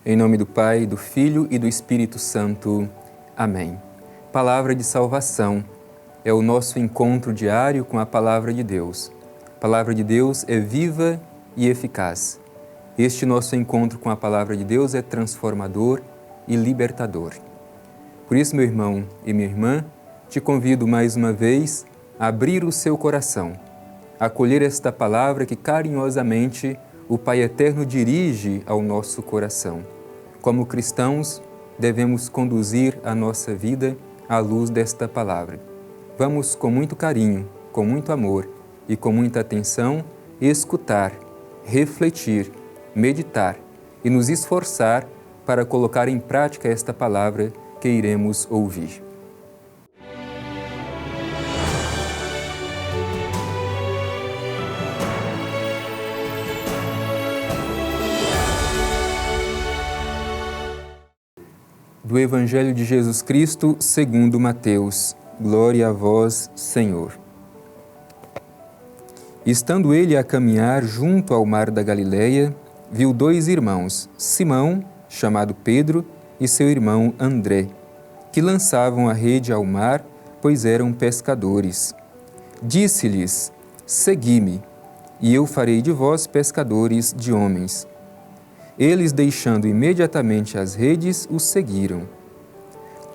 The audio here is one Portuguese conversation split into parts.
Em nome do Pai, do Filho e do Espírito Santo. Amém. Palavra de salvação é o nosso encontro diário com a Palavra de Deus. A Palavra de Deus é viva e eficaz. Este nosso encontro com a Palavra de Deus é transformador e libertador. Por isso, meu irmão e minha irmã, te convido mais uma vez a abrir o seu coração, a acolher esta palavra que carinhosamente o Pai Eterno dirige ao nosso coração. Como cristãos, devemos conduzir a nossa vida à luz desta palavra. Vamos, com muito carinho, com muito amor e com muita atenção, escutar, refletir, meditar e nos esforçar para colocar em prática esta palavra que iremos ouvir. Do Evangelho de Jesus Cristo, segundo Mateus. Glória a vós, Senhor. Estando ele a caminhar junto ao mar da Galileia, viu dois irmãos, Simão, chamado Pedro, e seu irmão André, que lançavam a rede ao mar, pois eram pescadores. Disse-lhes: Segui-me, e eu farei de vós pescadores de homens. Eles, deixando imediatamente as redes, o seguiram.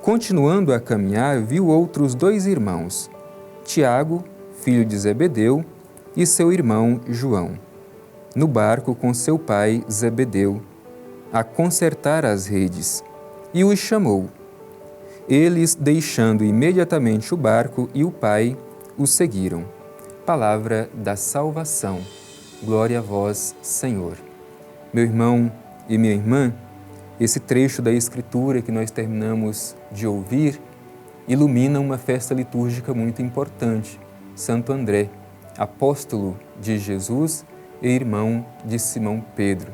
Continuando a caminhar, viu outros dois irmãos, Tiago, filho de Zebedeu, e seu irmão João, no barco com seu pai Zebedeu, a consertar as redes, e os chamou. Eles, deixando imediatamente o barco e o pai, o seguiram. Palavra da salvação. Glória a vós, Senhor. Meu irmão e minha irmã, esse trecho da Escritura que nós terminamos de ouvir ilumina uma festa litúrgica muito importante. Santo André, apóstolo de Jesus e irmão de Simão Pedro.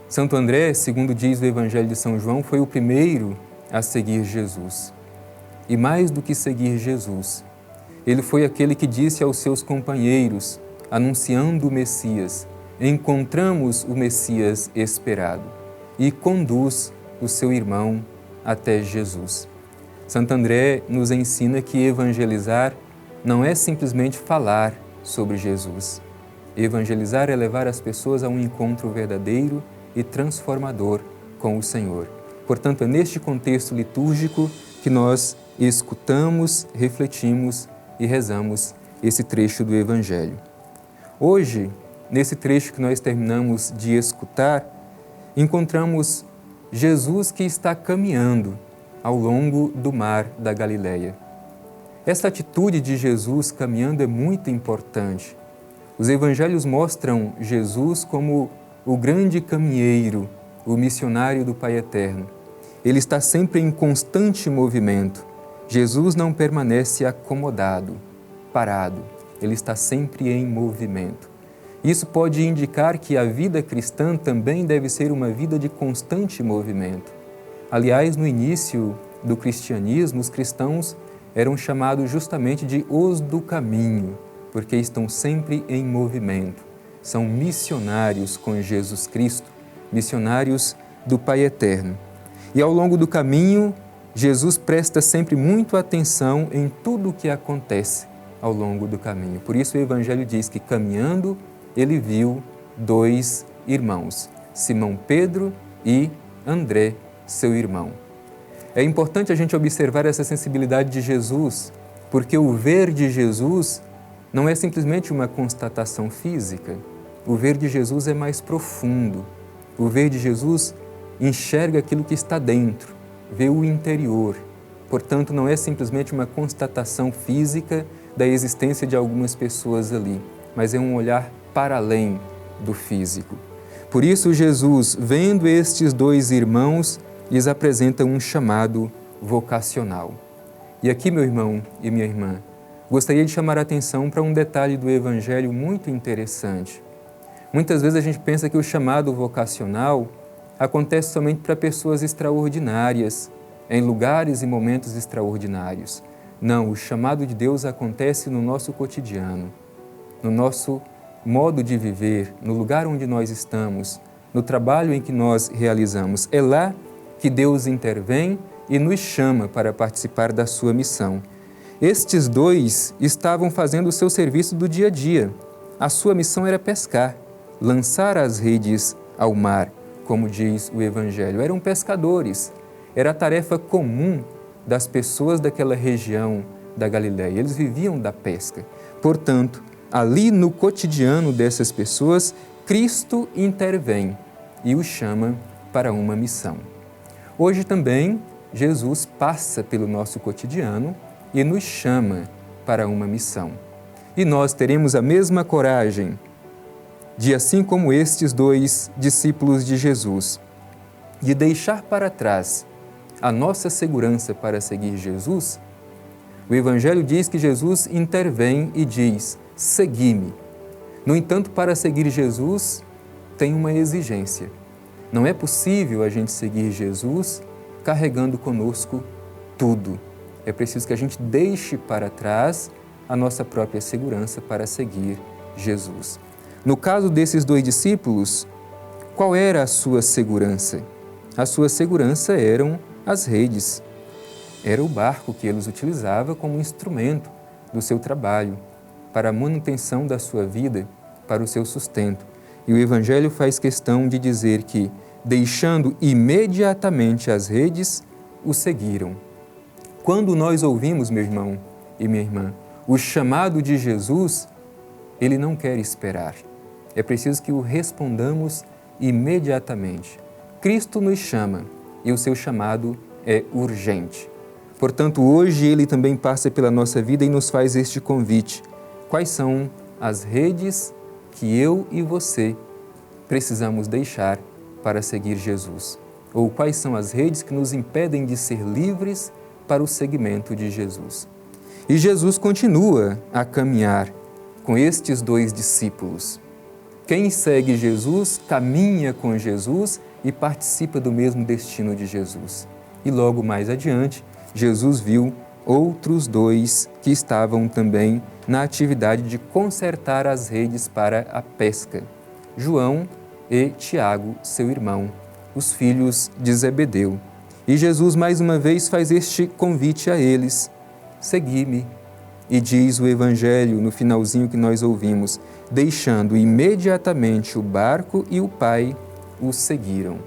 Santo André, segundo diz o Evangelho de São João, foi o primeiro a seguir Jesus. E mais do que seguir Jesus, ele foi aquele que disse aos seus companheiros, anunciando o Messias: encontramos o Messias esperado, e conduz o seu irmão até Jesus. Santo André nos ensina que evangelizar não é simplesmente falar sobre Jesus. Evangelizar é levar as pessoas a um encontro verdadeiro e transformador com o Senhor. Portanto, é neste contexto litúrgico que nós escutamos, refletimos e rezamos esse trecho do Evangelho. Hoje, nesse trecho que nós terminamos de escutar, encontramos Jesus que está caminhando ao longo do mar da Galileia. Essa atitude de Jesus caminhando é muito importante. Os evangelhos mostram Jesus como o grande caminheiro, o missionário do Pai Eterno. Ele está sempre em constante movimento. Jesus não permanece acomodado, parado. Ele está sempre em movimento. Isso pode indicar que a vida cristã também deve ser uma vida de constante movimento. Aliás, no início do cristianismo, os cristãos eram chamados justamente de os do caminho, porque estão sempre em movimento. São missionários com Jesus Cristo, missionários do Pai Eterno. E ao longo do caminho, Jesus presta sempre muito atenção em tudo o que acontece ao longo do caminho. Por isso o Evangelho diz que caminhando, ele viu dois irmãos, Simão Pedro e André, seu irmão. É importante a gente observar essa sensibilidade de Jesus, porque o ver de Jesus não é simplesmente uma constatação física. O ver de Jesus é mais profundo. O ver de Jesus enxerga aquilo que está dentro, vê o interior. Portanto, não é simplesmente uma constatação física da existência de algumas pessoas ali, mas é um olhar para além do físico. Por isso, Jesus, vendo estes dois irmãos, lhes apresenta um chamado vocacional. E aqui, meu irmão e minha irmã, gostaria de chamar a atenção para um detalhe do Evangelho muito interessante. Muitas vezes a gente pensa que o chamado vocacional acontece somente para pessoas extraordinárias, em lugares e momentos extraordinários. Não, o chamado de Deus acontece no nosso cotidiano, no nosso modo de viver, no lugar onde nós estamos, no trabalho em que nós realizamos. É lá que Deus intervém e nos chama para participar da sua missão. Estes dois estavam fazendo o seu serviço do dia a dia. A sua missão era pescar, lançar as redes ao mar, como diz o Evangelho. Eram pescadores. Era a tarefa comum das pessoas daquela região da Galileia. Eles viviam da pesca. Portanto, ali no cotidiano dessas pessoas, Cristo intervém e os chama para uma missão. Hoje também, Jesus passa pelo nosso cotidiano e nos chama para uma missão. E nós teremos a mesma coragem de, assim como estes dois discípulos de Jesus, de deixar para trás a nossa segurança para seguir Jesus. O Evangelho diz que Jesus intervém e diz: segui-me. No entanto, para seguir Jesus, tem uma exigência. Não é possível a gente seguir Jesus carregando conosco tudo. É preciso que a gente deixe para trás a nossa própria segurança para seguir Jesus. No caso desses dois discípulos, qual era a sua segurança? A sua segurança eram as redes. Era o barco que eles utilizavam como instrumento do seu trabalho, para a manutenção da sua vida, para o seu sustento. E o Evangelho faz questão de dizer que, deixando imediatamente as redes, o seguiram. Quando nós ouvimos, meu irmão e minha irmã, o chamado de Jesus, Ele não quer esperar. É preciso que o respondamos imediatamente. Cristo nos chama e o seu chamado é urgente. Portanto, hoje Ele também passa pela nossa vida e nos faz este convite. Quais são as redes que eu e você precisamos deixar para seguir Jesus? Ou quais são as redes que nos impedem de ser livres para o seguimento de Jesus? E Jesus continua a caminhar com estes dois discípulos. Quem segue Jesus, caminha com Jesus e participa do mesmo destino de Jesus. E logo mais adiante, Jesus viu outros dois que estavam também na atividade de consertar as redes para a pesca. João e Tiago, seu irmão, os filhos de Zebedeu. E Jesus mais uma vez faz este convite a eles: segui-me. E diz o Evangelho no finalzinho que nós ouvimos: deixando imediatamente o barco e o Pai, o seguiram.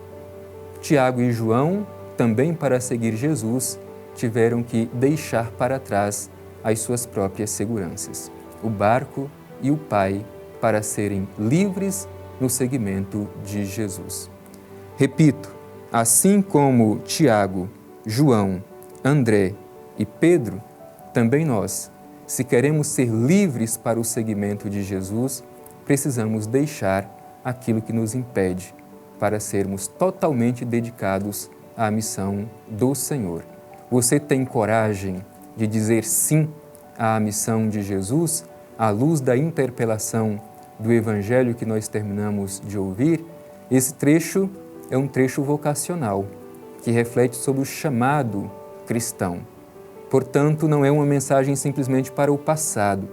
Tiago e João, também para seguir Jesus, tiveram que deixar para trás as suas próprias seguranças, o barco e o Pai, para serem livres no seguimento de Jesus. Repito, assim como Tiago, João, André e Pedro, também nós, se queremos ser livres para o seguimento de Jesus, precisamos deixar aquilo que nos impede para sermos totalmente dedicados à missão do Senhor. Você tem coragem de dizer sim à missão de Jesus, à luz da interpelação do Evangelho que nós terminamos de ouvir? Esse trecho é um trecho vocacional, que reflete sobre o chamado cristão. Portanto, não é uma mensagem simplesmente para o passado,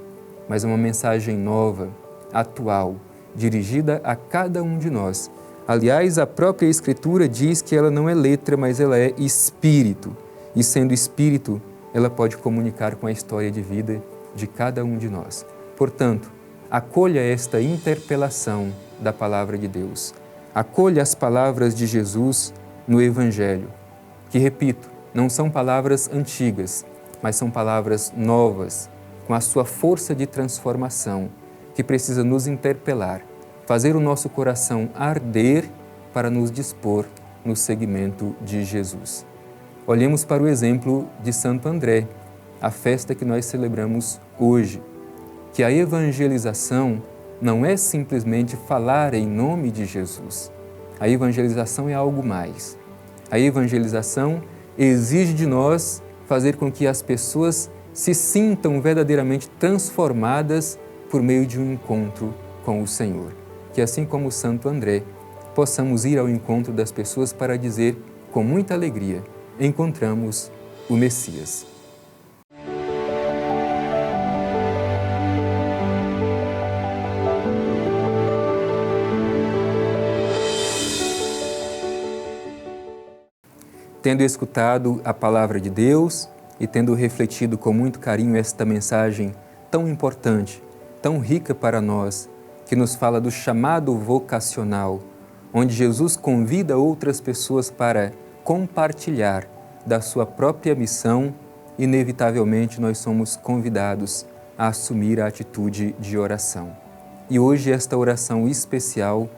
mas uma mensagem nova, atual, dirigida a cada um de nós. Aliás, a própria Escritura diz que ela não é letra, mas ela é espírito. E sendo espírito, ela pode comunicar com a história de vida de cada um de nós. Portanto, acolha esta interpelação da Palavra de Deus. Acolha as palavras de Jesus no Evangelho, que, repito, não são palavras antigas, mas são palavras novas, com a sua força de transformação, que precisa nos interpelar, fazer o nosso coração arder para nos dispor no seguimento de Jesus. Olhemos para o exemplo de Santo André, a festa que nós celebramos hoje, que a evangelização não é simplesmente falar em nome de Jesus. A evangelização é algo mais. A evangelização exige de nós fazer com que as pessoas se sintam verdadeiramente transformadas por meio de um encontro com o Senhor. Que assim como Santo André, possamos ir ao encontro das pessoas para dizer com muita alegria: encontramos o Messias. tendo escutado a palavra de Deus e tendo refletido com muito carinho esta mensagem tão importante, tão rica para nós, que nos fala do chamado vocacional, onde Jesus convida outras pessoas para compartilhar da sua própria missão, inevitavelmente nós somos convidados a assumir a atitude de oração. E hoje esta oração especial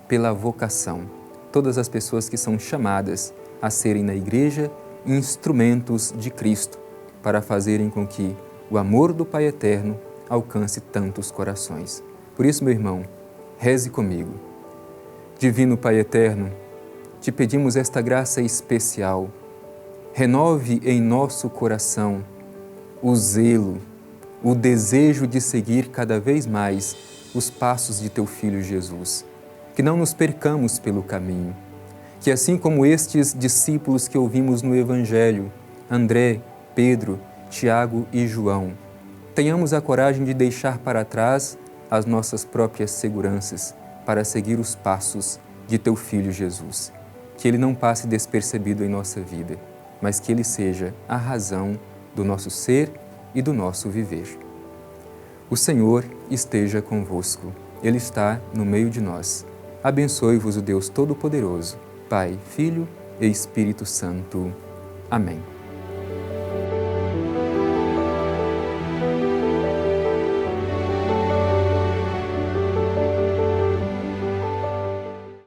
pela vocação. Todas as pessoas que são chamadas a serem na igreja instrumentos de Cristo para fazerem com que o amor do Pai Eterno alcance tantos corações. Por isso, meu irmão, reze comigo. Divino Pai Eterno, te pedimos esta graça especial. Renove em nosso coração o zelo, o desejo de seguir cada vez mais os passos de teu Filho Jesus. Que não nos percamos pelo caminho. Que assim como estes discípulos que ouvimos no Evangelho, André, Pedro, Tiago e João, tenhamos a coragem de deixar para trás as nossas próprias seguranças para seguir os passos de teu Filho Jesus. Que ele não passe despercebido em nossa vida, mas que ele seja a razão do nosso ser e do nosso viver. O Senhor esteja convosco. Ele está no meio de nós. Abençoe-vos o Deus Todo-Poderoso, Pai, Filho e Espírito Santo. Amém.